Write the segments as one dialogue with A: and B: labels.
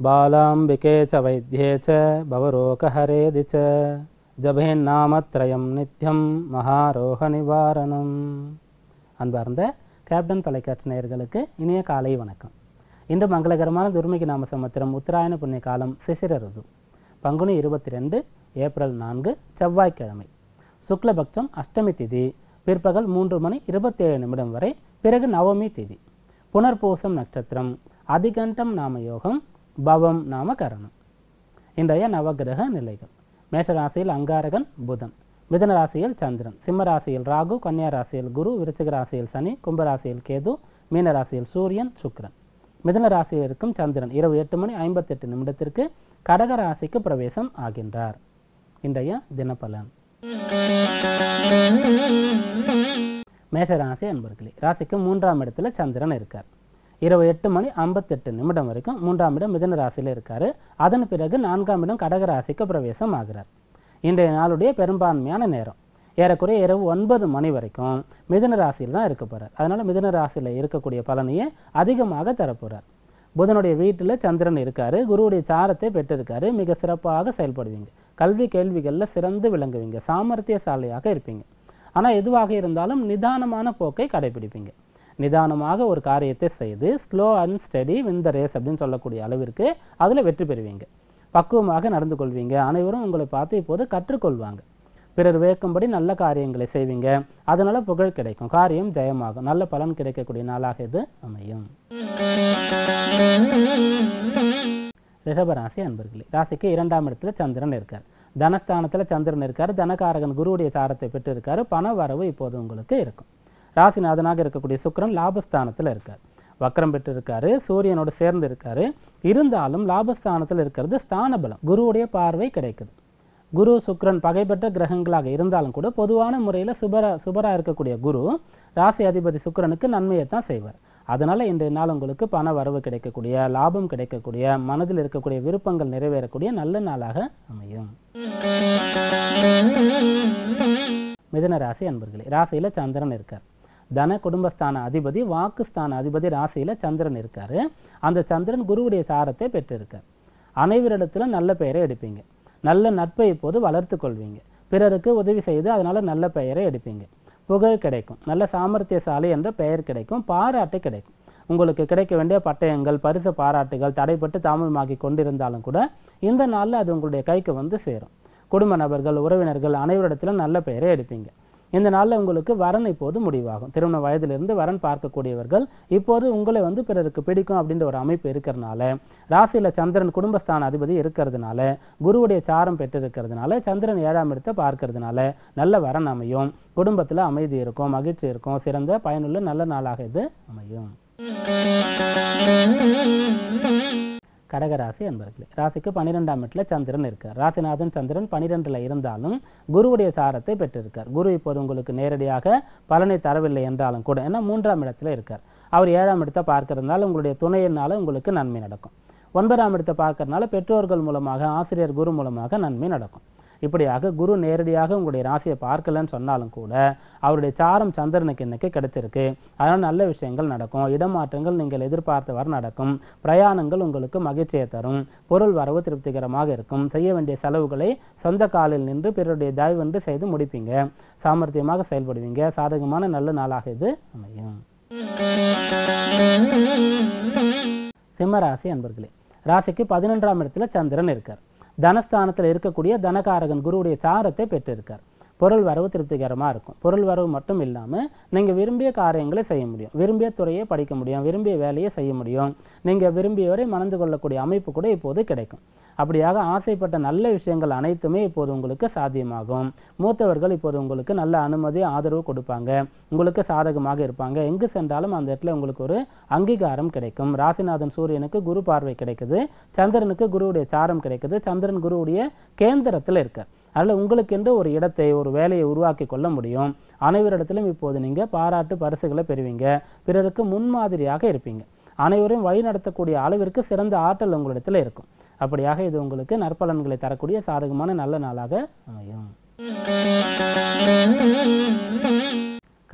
A: बालाम्बिके च वैद्ये च भवरोगहरेदि च ஜபேன்னாமத்ரயம் நித்யம் மகாரோக நிவாரணம். அன்பார்ந்த கேப்டன் தொலைக்காட்சி நேயர்களுக்கு இனிய காலை வணக்கம். இன்று மங்களகரமான துர்முகி நாம சம்பத்திரம் உத்தராயண புண்ணிய காலம் சிசிர ருது பங்குனி 22 ஏப்ரல் 4 செவ்வாய்க்கிழமை. சுக்லபக்ஷம் அஷ்டமி திதி பிற்பகல் 3:27 வரை, பிறகு நவமி திதி. புனர்பூசம் நட்சத்திரம், அதிகண்டம் நாம யோகம், பவம் நாம கரணம். இன்றைய நவகிரக நிலைகள்: மேஷராசியில் அங்காரகன் புதன், மிதுன ராசியில் சந்திரன், சிம்ம ராசியில் ராகு, கன்னியா ராசியில் குரு, விருச்சிக ராசியில் சனி, கும்பராசியில் கேது, மீன ராசியில் சூரியன் சுக்கிரன். மிதுன ராசியில் இருக்கும் சந்திரன் இரவு 8:58 கடக ராசிக்கு பிரவேசம் ஆகின்றார். இன்றைய தினப்பலன்: மேஷராசி அன்பர்களே, ராசிக்கு 3ஆம் இடத்துல சந்திரன் இருக்கார். இரவு 8:58 வரைக்கும் 3ஆம் இடம் மிதுன ராசியில் இருக்கார். அதன் பிறகு 4ஆம் இடம் கடக ராசிக்கு பிரவேசம் ஆகிறார். இன்றைய நாளுடைய பெரும்பான்மையான நேரம் ஏறக்குறைய இரவு 9 மணி வரைக்கும் மிதுன ராசியில் தான் இருக்க போகிறார். அதனால் மிதுன ராசியில் இருக்கக்கூடிய பலனையே அதிகமாக தரப்போகிறார். புதனுடைய வீட்டில் சந்திரன் இருக்கார். குருவுடைய சாரத்தை பெற்றிருக்காரு. மிக சிறப்பாக செயல்படுவீங்க. கல்வி கேள்விகளில் சிறந்து விளங்குவீங்க. சாமர்த்தியசாலியாக இருப்பீங்க. ஆனால் எதுவாக இருந்தாலும் நிதானமான போக்கை கடைபிடிப்பீங்க. நிதானமாக ஒரு காரியத்தை செய்து slow and study win the race அப்படின்னு சொல்லக்கூடிய அளவிற்கு அதில் வெற்றி பெறுவீங்க. பக்குவமாக நடந்து கொள்வீங்க. அனைவரும் உங்களை பார்த்து இப்போது கற்றுக்கொள்வாங்க. பிறர் வேக்கும்படி நல்ல காரியங்களை செய்வீங்க. அதனால புகழ் கிடைக்கும். காரியம் ஜெயமாகும். நல்ல பலன் கிடைக்கக்கூடிய நாளாக இது அமையும். ரிஷபராசி அன்பர்களே, ராசிக்கு 2ஆம் இடத்துல சந்திரன் இருக்கார். தனஸ்தானத்தில் சந்திரன் இருக்கார். தனகாரகன் குருவுடைய சாரத்தை பெற்று இருக்காரு. பண வரவு இப்போது உங்களுக்கு இருக்கும். ராசிநாதனாக இருக்கக்கூடிய சுக்கிரன் லாபஸ்தானத்தில் இருக்கார். வக்ரம் பெற்று இருக்காரு. சூரியனோடு சேர்ந்து இருக்காரு. இருந்தாலும் லாபஸ்தானத்தில் இருக்கிறது ஸ்தான பலம். குருவுடைய பார்வை கிடைக்குது. குரு சுக்கிரன் பகைப்பட்ட கிரகங்களாக இருந்தாலும் கூட பொதுவான முறையில் சுபராக இருக்கக்கூடிய குரு ராசி அதிபதி சுக்கிரனுக்கு நன்மையை தான் செய்வார். அதனால் இன்றைய நாள் உங்களுக்கு பண வரவு கிடைக்கக்கூடிய, லாபம் கிடைக்கக்கூடிய, மனதில் இருக்கக்கூடிய விருப்பங்கள் நிறைவேறக்கூடிய நல்ல நாளாக அமையும். மிதுன ராசி அன்பர்களே, ராசியில் சந்திரன் இருக்கார். தன குடும்பஸ்தான அதிபதி, வாக்குஸ்தான அதிபதி ராசியில் சந்திரன் இருக்கார். அந்த சந்திரன் குருவுடைய சாரத்தை பெற்றிருக்கார். அனைவரிடத்திலும் நல்ல பெயரை எடுப்பீங்க. நல்ல நட்பை இப்போது வளர்த்து கொள்வீங்க. பிறருக்கு உதவி செய்து அதனால் நல்ல பெயரை எடுப்பீங்க. புகழ் கிடைக்கும். நல்ல சாமர்த்தியசாலி என்ற பெயர் கிடைக்கும். பாராட்டு கிடைக்கும். உங்களுக்கு கிடைக்க வேண்டிய பட்டயங்கள், பரிசு, பாராட்டுகள் தடைப்பட்டு தாமதமாகி கொண்டிருந்தாலும் கூட இந்த நாளில் அது உங்களுடைய கைக்கு வந்து சேரும். குடும்ப நபர்கள், உறவினர்கள் அனைவரிடத்திலும் நல்ல பெயரை எடுப்பீங்க. இந்த நாளில் உங்களுக்கு வரன் இப்போது முடிவாகும். திருமண வயதிலிருந்து வரன் பார்க்கக்கூடியவர்கள் இப்போது உங்களை பிறருக்கு பிடிக்கும் அப்படின்ற ஒரு அமைப்பு இருக்கிறதுனால, ராசியில் சந்திரன் குடும்பஸ்தான அதிபதி இருக்கிறதுனால, குருவுடைய சாரம் பெற்றிருக்கிறதுனால, சந்திரன் 7ஆம் இடத்தை பார்க்கறதுனால நல்ல வரன் அமையும். குடும்பத்தில் அமைதி இருக்கும், மகிழ்ச்சி இருக்கும். சிறந்த பயனுள்ள நல்ல நாளாக இது அமையும். கடகராசி அன்பர்களே, ராசிக்கு 12ஆம் இடத்துல சந்திரன் இருக்கார். ராசிநாதன் சந்திரன் 12ல் இருந்தாலும் குருவுடைய சாரத்தை பெற்றிருக்கார். குரு இப்போது உங்களுக்கு நேரடியாக பலனை தரவில்லை என்றாலும் கூட, ஏன்னா 3ஆம் இடத்துல இருக்கார். அவர் 7ஆம் இடத்தை பார்க்கறதுனால உங்களுடைய துணையினால உங்களுக்கு நன்மை நடக்கும். 9ஆம் இடத்தை பார்க்கறதுனால பெற்றோர்கள் மூலமாக, ஆசிரியர் குரு மூலமாக நன்மை நடக்கும். இப்படியாக குரு நேரடியாக உங்களுடைய ராசியை பார்க்கலன்னு சொன்னாலும் கூட அவருடைய சாரம் சந்திரனுக்கு இன்னைக்கு கிடைச்சிருக்கு. அதனால் நல்ல விஷயங்கள் நடக்கும். இடமாற்றங்கள் நீங்கள் எதிர்பார்த்தவாறு நடக்கும். பிரயாணங்கள் உங்களுக்கு மகிழ்ச்சியை தரும். பொருள் வரவு திருப்திகரமாக இருக்கும். செய்ய வேண்டிய செலவுகளை சொந்த காலில் நின்று பிறருடைய தயவுன்று செய்து முடிப்பீங்க. சாமர்த்தியமாக செயல்படுவீங்க. சாதகமான நல்ல நாளாக இது அமையும். சிம்மராசி அன்பர்களே, ராசிக்கு 11ஆம் இடத்துல சந்திரன் இருக்கார். தனஸ்தானத்தில் இருக்கக்கூடிய தனகாரகன் குருவுடைய சாரத்தை பெற்றிருக்கார். பொருள் வரவு திருப்திகரமாக இருக்கும். பொருள் வரவு மட்டும் இல்லாமல் நீங்கள் விரும்பிய காரியங்களை செய்ய முடியும். விரும்பிய துறையை படிக்க முடியும். விரும்பிய வேலையை செய்ய முடியும். நீங்கள் விரும்பியவரை மணந்து கொள்ளக்கூடிய அமைப்பு கூட இப்போது கிடைக்கும். அப்படியாக ஆசைப்பட்ட நல்ல விஷயங்கள் அனைத்துமே இப்போது உங்களுக்கு சாத்தியமாகும். மூத்தவர்கள் இப்போது உங்களுக்கு நல்ல அனுமதி, ஆதரவு கொடுப்பாங்க. உங்களுக்கு சாதகமாக இருப்பாங்க. எங்கு சென்றாலும் அந்த இடத்துல உங்களுக்கு ஒரு அங்கீகாரம் கிடைக்கும். ராசிநாதன் சூரியனுக்கு குரு பார்வை கிடைக்குது. சந்திரனுக்கு குருவுடைய சாரம் கிடைக்குது. சந்திரன் குருவுடைய கேந்திரத்தில் இருக்கார். அதில் உங்களுக்கென்று ஒரு இடத்தை, ஒரு வேலையை உருவாக்கி கொள்ள முடியும். அனைவரிடத்திலும் இப்போது நீங்கள் பாராட்டு, பரிசுகளை பெறுவீங்க. பிறருக்கு முன்மாதிரியாக இருப்பீங்க. அனைவரும் வழி நடத்தக்கூடிய அளவிற்கு சிறந்த ஆற்றல் உங்களிடத்தில் இருக்கும். அப்படியாக இது உங்களுக்கு நற்பலன்களை தரக்கூடிய சாதகமான நல்ல நாளாக அமையும்.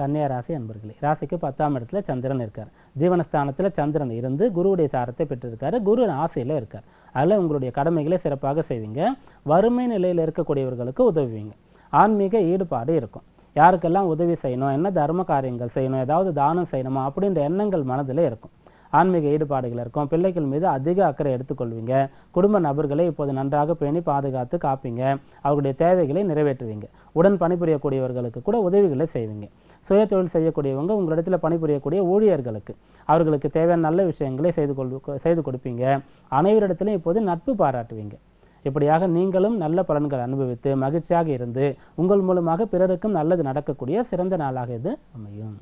A: கன்னியா ராசி அன்பர்களே, ராசிக்கு 10ஆம் இடத்துல சந்திரன் இருக்கார். ஜீவனஸ்தானத்தில் சந்திரன் இருந்து குருவுடைய சாரத்தை பெற்றிருக்காரு. குரு ராசியில் இருக்கார். அதில் உங்களுடைய கடமைகளை சிறப்பாக செய்வீங்க. வறுமை நிலையில் இருக்கக்கூடியவர்களுக்கு உதவுவீங்க. ஆன்மீக ஈடுபாடு இருக்கும். யாருக்கெல்லாம் உதவி செய்யணும், என்ன தர்ம காரியங்கள் செய்யணும், ஏதாவது தானம் செய்யணுமா அப்படின்ற எண்ணங்கள் மனதில் இருக்கும். ஆன்மீக ஈடுபாடுகள் இருக்கும். பிள்ளைகள் மீது அதிக அக்கறை எடுத்துக்கொள்வீங்க. குடும்ப நபர்களை இப்போது நன்றாக பேணி பாதுகாத்து காப்பீங்க. அவர்களுடைய தேவைகளை நிறைவேற்றுவீங்க. உடன் பணிபுரியக்கூடியவர்களுக்கு கூட உதவிகளை செய்வீங்க. சுய தொழில் செய்யக்கூடியவங்க உங்களிடத்தில் பணிபுரியக்கூடிய ஊழியர்களுக்கு அவர்களுக்கு தேவையான நல்ல விஷயங்களை செய்து கொடுப்பீங்க. அனைவரிடத்திலும் இப்போது நட்பு பாராட்டுவீங்க. இப்படியாக நீங்களும் நல்ல பலன்கள் அனுபவித்து மகிழ்ச்சியாக இருந்து உங்கள் மூலமாக பிறருக்கும் நல்லது நடக்கக்கூடிய சிறந்த நாளாக இது அமையும்.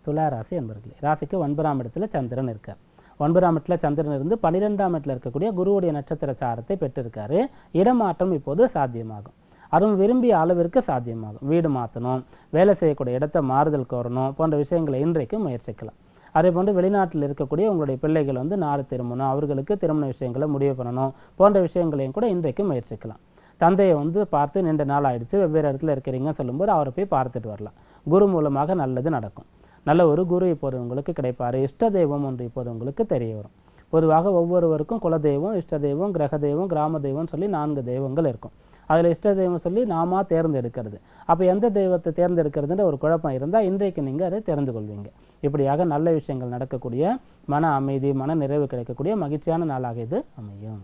A: துலா ராசி அன்பர்களே, ராசிக்கு 9ஆம் இடத்துல சந்திரன் இருக்கார். 9ஆம் இடத்துல சந்திரன் இருந்து 12ஆம் இடத்துல இருக்கக்கூடிய குருவுடைய நட்சத்திர சாரத்தை பெற்றிருக்காரு. இடமாற்றம் இப்போது சாத்தியமாகும். அதுவும் விரும்பிய அளவிற்கு சாத்தியமாகும். வீடு மாற்றணும், வேலை செய்யக்கூடிய இடத்தை மாறுதல் கோரணும் போன்ற விஷயங்களை இன்றைக்கு முயற்சிக்கலாம். அதே போன்று வெளிநாட்டில் இருக்கக்கூடிய உங்களுடைய பிள்ளைகள் நாடு திரும்பணும், அவர்களுக்கு திருமண விஷயங்களை முடிவு பண்ணணும் போன்ற விஷயங்களையும் கூட இன்றைக்கு முயற்சிக்கலாம். தந்தையை பார்த்து நீண்ட நாள் ஆயிடுச்சு, வெவ்வேறு இடத்துல இருக்கிறீங்கன்னு சொல்லும்போது அவரை போய் பார்த்துட்டு வரலாம். குரு மூலமாக நல்லது நடக்கும். நல்ல ஒரு குரு இப்போது உங்களுக்கு கிடைப்பார். இஷ்ட தெய்வம் ஒன்று இப்போது உங்களுக்கு தெரிய வரும். பொதுவாக ஒவ்வொருவருக்கும் குலதெய்வம், இஷ்ட தெய்வம், கிரக தெய்வம், கிராம தெய்வம் சொல்லி 4 தெய்வங்கள் இருக்கும். அதில் இஷ்ட தெய்வம் சொல்லி நாம தேர்ந்தெடுக்கிறது. அப்போ எந்த தெய்வத்தை தேர்ந்தெடுக்கிறதுன்ற ஒரு குழப்பம் இருந்தால் இன்றைக்கு நீங்கள் அதை தெரிந்து கொள்வீங்க. இப்படியாக நல்ல விஷயங்கள் நடக்கக்கூடிய, மன அமைதி, மன நிறைவு கிடைக்கக்கூடிய மகிழ்ச்சியான நாளாக இது அமையும்.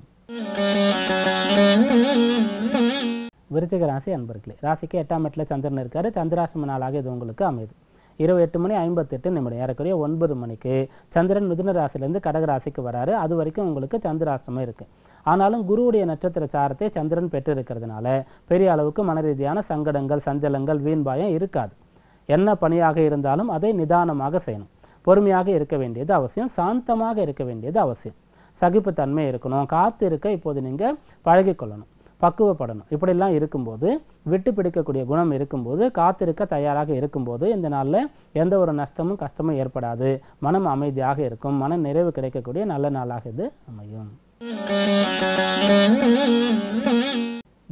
A: விருச்சிக ராசி அன்பர்களே, ராசிக்கு 8ஆம் இடத்துல சந்திரன் இருக்காரு. சந்திராசிரம நாளாக இது உங்களுக்கு அமையுது. இரவு 8:58 ஏறக்குறைய 9 மணிக்கு சந்திரன் மிதுன ராசியிலேருந்து கடக ராசிக்கு வராரு. அது வரைக்கும் உங்களுக்கு சந்திராஷ்டமம் இருக்குது. ஆனாலும் குருவுடைய நட்சத்திர சாரத்தை சந்திரன் பெற்றிருக்கிறதுனால பெரிய அளவுக்கு மன ரீதியான சங்கடங்கள், சஞ்சலங்கள், வீண்பாயம் இருக்காது. என்ன பணியாக இருந்தாலும் அதை நிதானமாக செய்யணும். பொறுமையாக இருக்க வேண்டியது அவசியம். சாந்தமாக இருக்க வேண்டியது அவசியம். சகிப்புத்தன்மை இருக்கணும். காத்து இருக்க இப்போது நீங்கள் பழகிக்கொள்ளணும், பக்குவப்படணும். இப்படிலாம் இருக்கும்போது, விட்டு பிடிக்கக்கூடிய குணம் இருக்கும்போது, காத்திருக்க தயாராக இருக்கும்போது இந்த நாளில் எந்த ஒரு நஷ்டமும் கஷ்டமும் ஏற்படாது. மனம் அமைதியாக இருக்கும். மன நிறைவு கிடைக்கக்கூடிய நல்ல நாளாக இது அமையும்.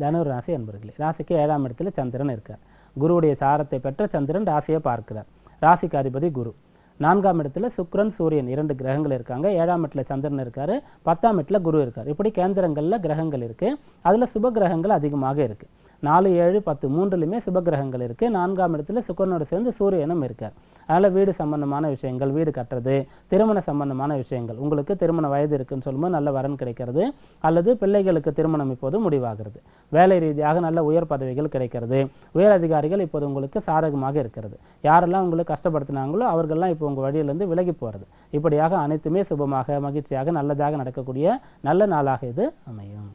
A: தனுர் ராசி அன்பர்களே, ராசிக்கு 7ஆம் இடத்துல சந்திரன் இருக்கார். குருவுடைய சாரத்தை பெற்ற சந்திரன் ராசியை பார்க்கிறார். ராசிக்கு அதிபதி குரு. 4ஆம் இடத்துல சுக்கிரன், சூரியன் 2 கிரகங்கள் இருக்காங்க. 7ஆம் இடத்துல சந்திரன் இருக்காரு. 10ஆம் இடத்துல குரு இருக்கார். இப்படி கேந்திரங்களில் கிரகங்கள் இருக்குது. அதில் சுப கிரகங்கள் அதிகமாக இருக்குது. 4, 7, 10 3லையுமே சுப கிரகங்கள் இருக்குது. 4ஆம் இடத்துல சுக்கிரனோடு சேர்ந்து சூரியனும் இருக்கார். அதில் வீடு சம்பந்தமான விஷயங்கள், வீடு கட்டுறது, திருமண சம்பந்தமான விஷயங்கள், உங்களுக்கு திருமண வயது இருக்குன்னு சொல்லும்போது நல்ல வரன் கிடைக்கிறது. அல்லது பிள்ளைகளுக்கு திருமணம் இப்போது முடிவாகிறது. வேலை ரீதியாக நல்ல உயர் பதவிகள் கிடைக்கிறது. உயர் அதிகாரிகள் இப்போது உங்களுக்கு சாதகமாக இருக்கிறது. யாரெல்லாம் உங்களுக்கு கஷ்டப்படுத்தினாங்களோ அவர்கள்லாம் இப்போ உங்கள் வழியிலிருந்து விலகி போகிறது. இப்படியாக அனைத்துமே சுபமாக, மகிழ்ச்சியாக, நல்லதாக நடக்கக்கூடிய நல்ல நாளாக இது அமையும்.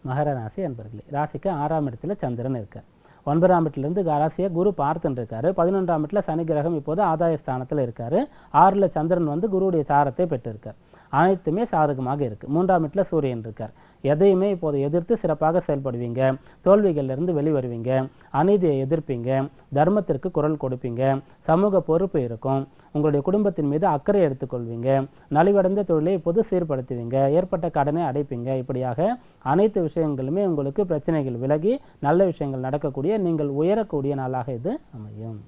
A: மகர ராசி அன்பர்களே, ராசிக்கு 6ஆம் இடத்துல சந்திரன் இருக்கார். 9ஆம் இடத்துலேருந்து ராசியை குரு பார்த்துட்டு இருக்காரு. 11ஆம் இடத்துல சனி கிரகம் இப்போது ஆதாய ஸ்தானத்தில் இருக்காரு. 6ல் சந்திரன் குருவுடைய சாரத்தை பெற்றிருக்கார். அனைத்துமே சாதகமாக இருக்குது. 3ஆம் இடத்துல சூரியன் இருக்கார். எதையுமே இப்போது எதிர்த்து சிறப்பாக செயல்படுவீங்க. தோல்விகளிலிருந்து வெளிவருவீங்க. அநீதியை எதிர்ப்பீங்க. தர்மத்திற்கு குரல் கொடுப்பீங்க. சமூக பொறுப்பு இருக்கும். உங்களுடைய குடும்பத்தின் மீது அக்கறை எடுத்துக்கொள்வீங்க. நலிவடைந்த தொழிலை இப்போது சீர்படுத்துவீங்க. ஏற்பட்ட கடனை அடைப்பீங்க. இப்படியாக அனைத்து விஷயங்களுமே உங்களுக்கு பிரச்சனைகள் விலகி நல்ல விஷயங்கள் நடக்கக்கூடிய, நீங்கள் உயரக்கூடிய நாளாக இது அமையும்.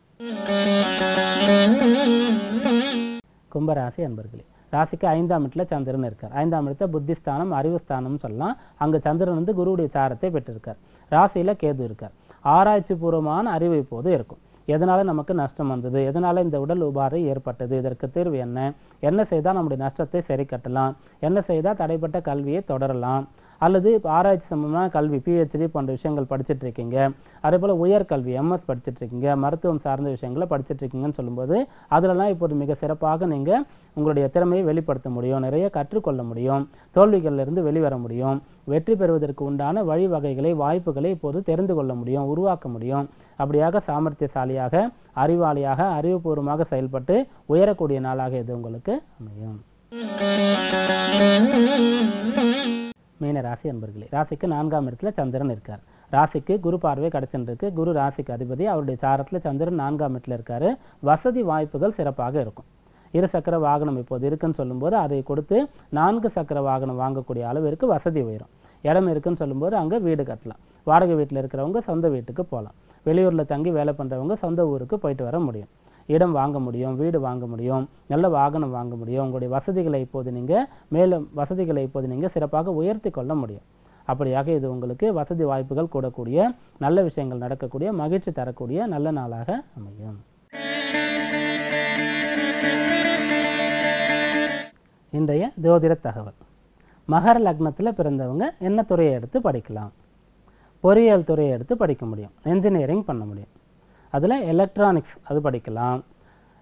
A: கும்பராசி அன்பர்களே, ராசிக்கு 5ஆம் இடத்துல சந்திரன் இருக்கார். 5ஆம் இடத்துல புத்திஸ்தானம், அறிவுஸ்தானம் சொல்லலாம். அங்கே சந்திரன் குருவுடைய சாரத்தை பெற்றிருக்கார். ராசியில் கேது இருக்கார். ஆராய்ச்சி பூர்வமான அறிவு இப்போது இருக்கும். எதனால் நமக்கு நஷ்டம் வந்தது, எதனால் இந்த உடல் உபாதை ஏற்பட்டது, இதற்கு தீர்வு என்ன, என்ன செய்தால் நம்முடைய நஷ்டத்தை சரி கட்டலாம், என்ன செய்தால் தடைப்பட்ட கல்வியை தொடரலாம், அல்லது ஆராய்ச்சி சம்பந்தமான கல்வி, PhD போன்ற விஷயங்கள் படிச்சுட்டு இருக்கீங்க. அதே போல் உயர்கல்வி MS படிச்சுட்டு இருக்கீங்க, மருத்துவம் சார்ந்த விஷயங்களை படிச்சுட்டு இருக்கீங்கன்னு சொல்லும்போது அதிலெல்லாம் இப்போது மிக சிறப்பாக நீங்கள் உங்களுடைய திறமையை வெளிப்படுத்த முடியும். நிறைய கற்றுக்கொள்ள முடியும். தோல்விகளிலிருந்து வெளிவர முடியும். வெற்றி பெறுவதற்கு உண்டான வழிவகைகளை, வாய்ப்புகளை இப்போது தெரிந்து கொள்ள முடியும், உருவாக்க முடியும். அப்படியாக சாமர்த்தியசாலியாக, அறிவாளியாக, அறிவுபூர்வமாக செயல்பட்டு உயரக்கூடிய நாளாக இது உங்களுக்கு அமையும். மீன ராசி அன்பர்களே, ராசிக்கு 4ஆம் இடத்துல சந்திரன் இருக்கார். ராசிக்கு குரு பார்வை கிடைச்சிருக்கு. குரு ராசிக்கு அதிபதி. அவருடைய சாரத்தில் சந்திரன் 4ஆம் இடத்துல இருக்காரு. வசதி வாய்ப்புகள் சிறப்பாக இருக்கும். 2 சக்கர வாகனம் இப்போது இருக்குன்னு சொல்லும்போது அதை கொடுத்து 4 சக்கர வாகனம் வாங்கக்கூடிய அளவிற்கு வசதி உயரும். இடம் இருக்குன்னு சொல்லும்போது அங்கே வீடு கட்டலாம். வாடகை வீட்டில் இருக்கிறவங்க சொந்த வீட்டுக்கு போகலாம். வெளியூரில் தங்கி வேலை பண்ணுறவங்க சொந்த ஊருக்கு போயிட்டு வர முடியும். இடம் வாங்க முடியும், வீடு வாங்க முடியும், நல்ல வாகனம் வாங்க முடியும். உங்களுடைய வசதிகளை இப்போது நீங்கள் சிறப்பாக உயர்த்தி கொள்ள முடியும். அப்படியாக இது உங்களுக்கு வசதி வாய்ப்புகள் கூடக்கூடிய, நல்ல விஷயங்கள் நடக்கக்கூடிய, மகிழ்ச்சி தரக்கூடிய நல்ல நாளாக அமையும். இன்றைய ஜோதிட தகவல். மகர லக்னத்தில் பிறந்தவங்க என்ன துறையை எடுத்து படிக்கலாம்? பொறியியல் துறையை எடுத்து படிக்க முடியும், என்ஜினியரிங் பண்ண முடியும். அதில் எலக்ட்ரானிக்ஸ் அது படிக்கலாம்,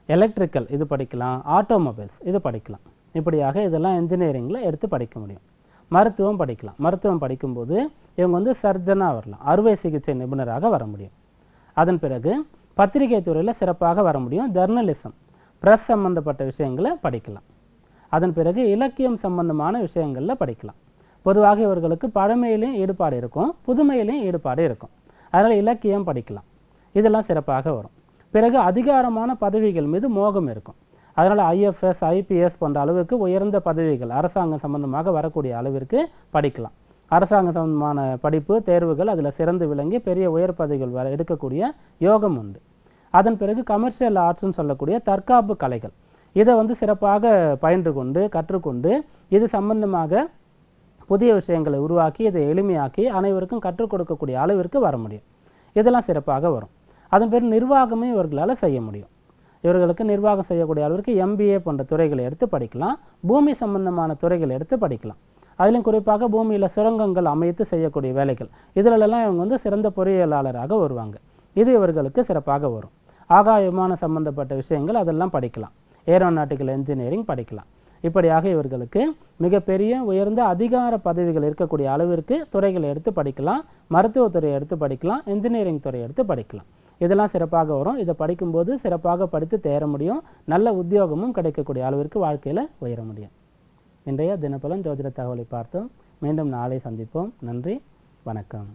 A: எலக்ட்ரிக்கல் இது படிக்கலாம், ஆட்டோமொபைல்ஸ் இது படிக்கலாம். இப்படியாக இதெல்லாம் என்ஜினியரிங்கில் எடுத்து படிக்க முடியும். மருத்துவம் படிக்கலாம். மருத்துவம் படிக்கும்போது இவங்க சர்ஜனாக வரலாம், அறுவை சிகிச்சை நிபுணராக வர முடியும். அதன் பிறகு பத்திரிகை துறையில் சிறப்பாக வர முடியும். ஜர்னலிசம், ப்ரெஸ் சம்பந்தப்பட்ட விஷயங்களை படிக்கலாம். அதன் பிறகு இலக்கியம் சம்பந்தமான விஷயங்களில் படிக்கலாம். பொதுவாக இவர்களுக்கு பழமையிலையும் ஈடுபாடு இருக்கும், புதுமையிலையும் ஈடுபாடு இருக்கும். அதனால் இலக்கியம் படிக்கலாம். இதெல்லாம் சிறப்பாக வரும். பிறகு அதிகாரமான பதவிகள் மீது மோகம் இருக்கும். அதனால் IFS, IPS போன்ற அளவுக்கு உயர்ந்த பதவிகள் அரசாங்கம் சம்பந்தமாக வரக்கூடிய அளவிற்கு படிக்கலாம். அரசாங்க சம்பந்தமான படிப்பு தேர்வுகள் அதில் சிறந்து விளங்கி பெரிய உயர் பதவிகள் எடுக்கக்கூடிய யோகம் உண்டு. அதன் பிறகு கமர்ஷியல் ஆர்ட்ஸ்ன்னு சொல்லக்கூடிய தற்காப்பு கலைகள், இதை சிறப்பாக பயின்று கொண்டு கற்றுக்கொண்டு இது சம்பந்தமாக புதிய விஷயங்களை உருவாக்கி இதை எளிமையாக்கி அனைவருக்கும் கற்றுக் கொடுக்கக்கூடிய அளவிற்கு வர முடியும். இதெல்லாம் சிறப்பாக வரும். அதன் பிறகு நிர்வாகமே இவர்களால் செய்ய முடியும். இவர்களுக்கு நிர்வாகம் செய்யக்கூடிய அளவிற்கு MBA போன்ற துறைகளை எடுத்து படிக்கலாம். பூமி சம்பந்தமான துறைகளை எடுத்து படிக்கலாம். அதிலும் குறிப்பாக பூமியில் சுரங்கங்கள் அமைத்து செய்யக்கூடிய வேலைகள், இதிலெல்லாம் இவங்க சிறந்த பொறியியலாளராக வருவாங்க. இது இவர்களுக்கு சிறப்பாக வரும். ஆகாய விமானம் சம்பந்தப்பட்ட விஷயங்கள் அதெல்லாம் படிக்கலாம். ஏரோநாட்டிக்கல் இன்ஜினியரிங் படிக்கலாம். இப்படியாக இவர்களுக்கு மிகப்பெரிய உயர்ந்த அதிகார பதவிகள் இருக்கக்கூடிய அளவிற்கு துறைகளை எடுத்து படிக்கலாம். மருத்துவத்துறையை எடுத்து படிக்கலாம், இன்ஜினியரிங் துறையை எடுத்து படிக்கலாம். இதெல்லாம் சிறப்பாக வரும். இதை படிக்கும்போது சிறப்பாக படித்து தேர முடியும். நல்ல உத்தியோகமும் கிடைக்கக்கூடிய அளவிற்கு வாழ்க்கையில் உயர முடியும். இன்றைய தினப்பலன் ஜோதிட தகவலை பார்த்தோம். மீண்டும் நாளை சந்திப்போம். நன்றி, வணக்கம்.